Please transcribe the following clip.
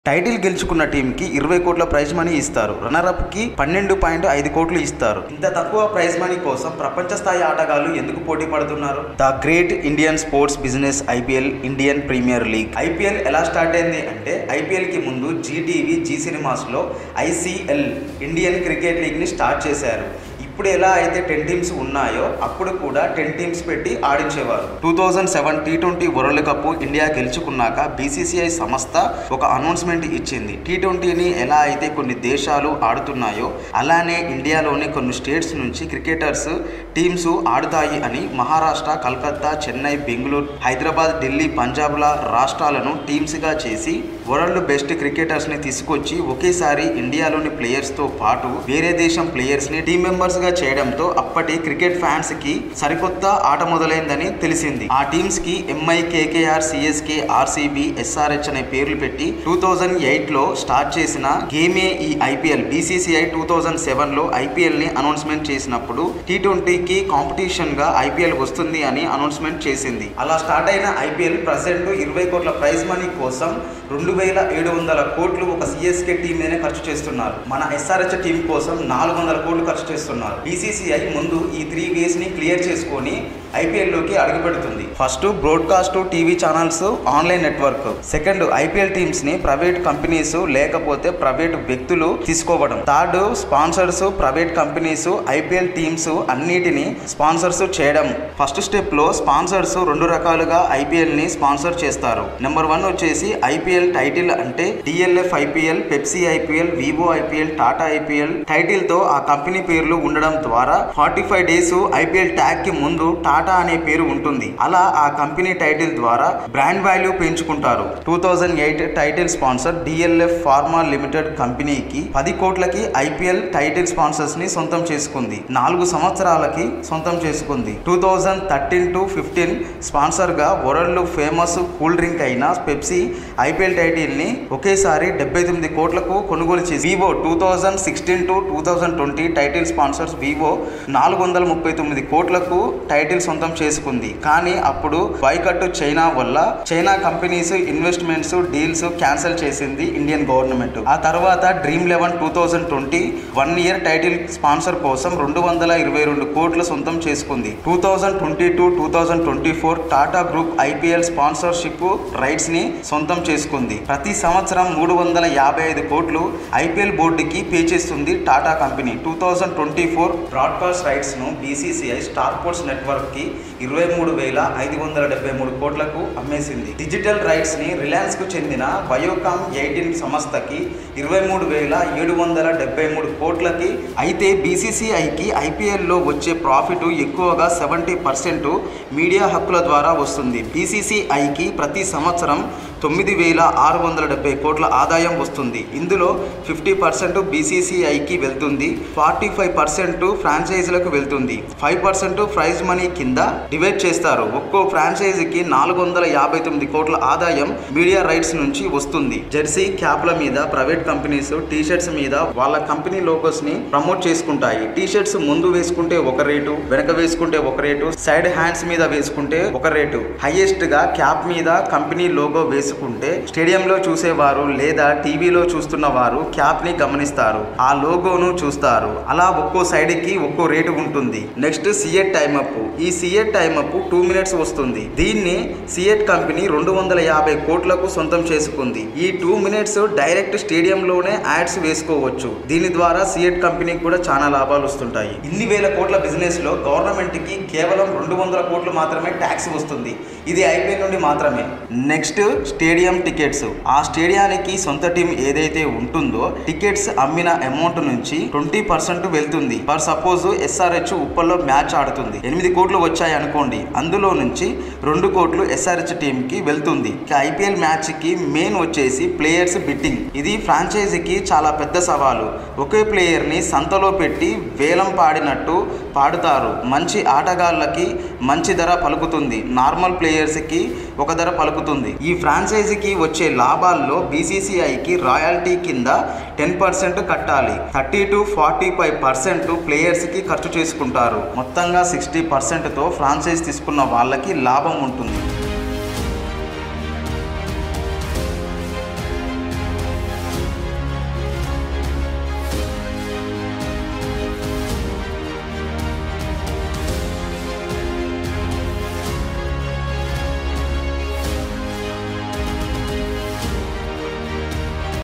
Title గెలుచుకున్న టీంకి 20 కోట్ల ప్రైజ్ మనీ ఇస్తారు. రన్నరప్ కి 12.5 కోట్లు ఇస్తారు. ఇంత తక్కువ ప్రైజ్ మనీ కోసం ప్రపంచ స్థాయి ఆటగాళ్లు ఎందుకు పోటీ పడుతున్నారు? The great Indian sports business IPL, Indian premier league. IPL ఎలా స్టార్ట్ అయింది అంటే ఐపీఎల్ కి ముందు జీటీవీ, జీ సినిమాస్ లో ఐసీఎల్, ఇండియన్ క్రికెట్ లీగ్ ని స్టార్ట్ చేశారు. ఇప్పుడు ఎలా అయితే 10 టీమ్స్ ఉన్నాయో అప్పుడు కూడా 10 టీమ్స్ పెట్టి ఆడించేవారు. 2007 టీ20 వరల్డ్ కప్ ఇండియా గెలుచుకున్నాక బీసీసీఐ సంస్థ ఒక అనౌన్స్మెంట్ ఇచ్చింది. టీ20ని ఎలా అయితే కొన్ని దేశాలు ఆడుతున్నాయో అలానే ఇండియాలోని కొన్ని స్టేట్స్ నుంచి క్రికెటర్స్ టీమ్స్ ఆడుతాయి అని. మహారాష్ట్ర, కలకత్తా, చెన్నై, బెంగళూరు, హైదరాబాద్, ఢిల్లీ, పంజాబ్ల రాష్ట్రాలను టీమ్స్గా చేసి వరల్డ్ బెస్ట్ క్రికెటర్స్ని తీసుకొచ్చి ఒకేసారి ఇండియాలోని ప్లేయర్స్తో పాటు వేరే దేశం ప్లేయర్స్ని టీమ్ మెంబర్స్గా చేయడంతో అప్పటి క్రికెట్ ఫ్యాన్స్ కి సరికొత్త ఆట మొదలైందని తెలిసింది. ఆ టీమ్స్ కి MI, KKR, CSK, RCB, SRH అనే పేర్లు పెట్టి 2008 లో స్టార్ట్ చేసిన గేమే ఈ ఐపీఎల్. బీసీసీఐ 2007 లో ఐపీఎల్ ని అనౌన్స్మెంట్ చేసినప్పుడు టీ20కి కాంపిటీషన్ గా ఐపీఎల్ వస్తుంది అని అనౌన్స్మెంట్ చేసింది. అలా స్టార్ట్ అయిన ఐపీఎల్ ప్రెసెంట్ 20 కోట్ల ప్రైజ్ మనీ కోసం 2700 కోట్లు ఒక సిఎస్కే టీమ్ మీదనే ఖర్చు చేస్తున్నారు. మన ఎస్ఆర్హెచ్ టీం కోసం 400 కోట్లు ఖర్చు చేస్తున్నారు. బీసీసీఐ ముందు ఈ 3 వేస్ ని క్లియర్ చేసుకొని ఐపీఎల్ లోకి అడుగుపెడుతుంది. First broadcast TV channels, online network. Second IPL teams ని ప్రైవేట్ కంపెనీస్ లేకపోతే ప్రైవేట్ వ్యక్తులు తీసుకోవడం. Third sponsors, private companies IPL teams అన్నిటిని స్పాన్సర్స్ చేయడం. ఫస్ట్ స్టెప్ లో స్పాన్సర్స్ 2 రకాలుగా ఐపీఎల్ ని స్పాన్సర్ చేస్తారు. నెంబర్ 1 వచ్చేసి ఐపీఎల్ టైటిల్ అంటే DLF IPL, Pepsi IPL, Vivo IPL, Tata IPL title తో ఆ కంపెనీ పేర్లు ఉండడం ద్వారా 45 డేస్ ఐపీఎల్ ట్యాగ్ కి ముందు టాటా అనే పేరు ఉంటుంది. అలా ఆ కంపెనీ టైటిల్ ద్వారా బ్రాండ్ వాల్యూ పెంచుకుంటారు. 2008 title sponsor DLF pharma limited కంపెనీకి 10 కోట్లకి ఐపీఎల్ టైటిల్ స్పాన్సర్స్ ని సొంతం చేసుకుంది. 4 సంవత్సరాలకి సొంతం చేసుకుంది. 2013 to 15 స్పాన్సర్ గా వరల్డ్ ఫేమస్ కూల్ డ్రింక్ అయిన పెప్సీ ఐపీఎల్ టైటిల్ ని ఒకేసారి 79 కోట్లకు కొనుగోలు చేసి Vivo 2016 to 2020 title sponsors Vivo 439 కోట్లకు టైటిల్ సొంతం చేసుకుంది. కానీ అప్పుడు బాయ్కట్ చైనా వల్ల China companies investments deals cancel చేసింది ఇండియన్ గవర్నమెంట్. ఆ తర్వాత డ్రీమ్ 11 2020 1 ఇయర్ టైటిల్ స్పాన్సర్ కోసం 222 కోట్లు సొంతం చేసుకుంది. 2022 2024 Tata group IPL sponsorship rights ని సొంతం చేసుకుంది. ప్రతి సంవత్సరం 355 కోట్లు ఐపీఎల్ బోర్డుకి పే చేస్తుంది టాటా కంపెనీ. 2024 బ్రాడ్కాస్ట్ రైట్స్ ను బీసీసీఐ స్టార్ స్పోర్ట్స్ నెట్వర్క్ కి 23,573 కోట్లకు అమ్మేసింది. డిజిటల్ రైట్స్ ని రిలయన్స్ కు చెందిన బయోకామ్ 18 సంస్థకి 23,773 కోట్లకి. అయితే బీసీసీఐకి ఐపీఎల్ లో వచ్చే ప్రాఫిట్ ఎక్కువగా 70% మీడియా హక్కుల ద్వారా వస్తుంది. బీసీసీఐకి ప్రతి సంవత్సరం 9,670 కోట్ల ఆదాయం వస్తుంది. ఇందులో 50% బీసీసీఐకి వెళ్తుంది, 45% ఫ్రాంచైజీలకు వెళ్తుంది, 5% ప్రైజ్ మనీ కింద డివైడ్ చేస్తారు. ఒక్కో ఫ్రాంచైజీకి 459 కోట్ల ఆదాయం మీడియా రైట్స్ నుంచి వస్తుంది. జెర్సీ క్యాప్ల మీద ప్రైవేట్ కంపెనీస్ టీ-షర్ట్స్ మీద వాళ్ళ కంపెనీ లోగోస్ ని ప్రమోట్ చేసుకుంటాయి. టీ-షర్ట్స్ ముందు వేసుకుంటే ఒక రేటు, వెనక వేసుకుంటే ఒక రేటు, సైడ్ హ్యాండ్స్ మీద వేసుకుంటే ఒక రేటు. హైయెస్ట్ గా క్యాప్ మీద కంపెనీ లోగో వేసుకుంటే స్టేడియంలో చూసేవారు లేదా టీవీలో చూస్తున్న వారు క్యాప్ ని గమనిస్తారు, ఆ లోగోను చూస్తారు. అలా ఒక్కో సైడ్ కి ఒక్కో రేటు ఉంటుంది. నెక్స్ట్ సిఎట్ టైమ్అప్. ఈ సిఎట్ టైమ్అప్ 2 minutes వస్తుంది. దీన్ని సిఎట్ కంపెనీ 250 కోట్లకు సొంతం చేసుకుంది. ఈ 2 minutes డైరెక్ట్ స్టేడియంలోనే యాడ్స్ వేసుకోవచ్చు. దీని ద్వారా సిఎట్ కంపెనీకి కూడా చాలా లాభాలు వస్తుంటాయి. ఇన్ని వేల కోట్ల బిజినెస్ లో గవర్నమెంట్ కి కేవలం 200 కోట్లు మాత్రమే ట్యాక్స్ వస్తుంది. ఇది ఐపీఎల్ నుండి మాత్రమే. Next stadium tickets. ఆ స్టేడియానికి సొంత టీం ఏదైతే ఉంటుందో టికెట్స్ అమ్మిన అమౌంట్ నుంచి 20% వెళ్తుంది. ఫర్ సపోజ్ ఎస్ఆర్హెచ్ ఉప్పల్లో మ్యాచ్ ఆడుతుంది, 8 కోట్లు వచ్చాయి అనుకోండి, అందులో నుంచి 2 కోట్లు ఎస్ఆర్హెచ్ టీమ్ కి వెళ్తుంది. ఐపీఎల్ మ్యాచ్ కి మెయిన్ వచ్చేసి ప్లేయర్స్ బిట్టింగ్. ఇది ఫ్రాంచైజీకి చాలా పెద్ద సవాలు. ఒకే ప్లేయర్ ని సంతలో పెట్టి వేలం పాడినట్టు పాడుతారు. మంచి ఆటగాళ్ళకి మంచి ధర పలుకుతుంది, నార్మల్ ప్లేయర్స్ కి ఒక ధర పలుకుతుంది. ఈ ఫ్రాంచైజీకి వచ్చే లాభాల్లో బీసీసీఐకి రాయల్టీ కింద 10% కట్టాలి. 30 to 45% ప్లేయర్స్ కి ఖర్చు చేసుకుంటారు. మొత్తంగా 60%తో ఫ్రాంచైజ్ తీసుకున్న వాళ్ళకి లాభం ఉంటుంది.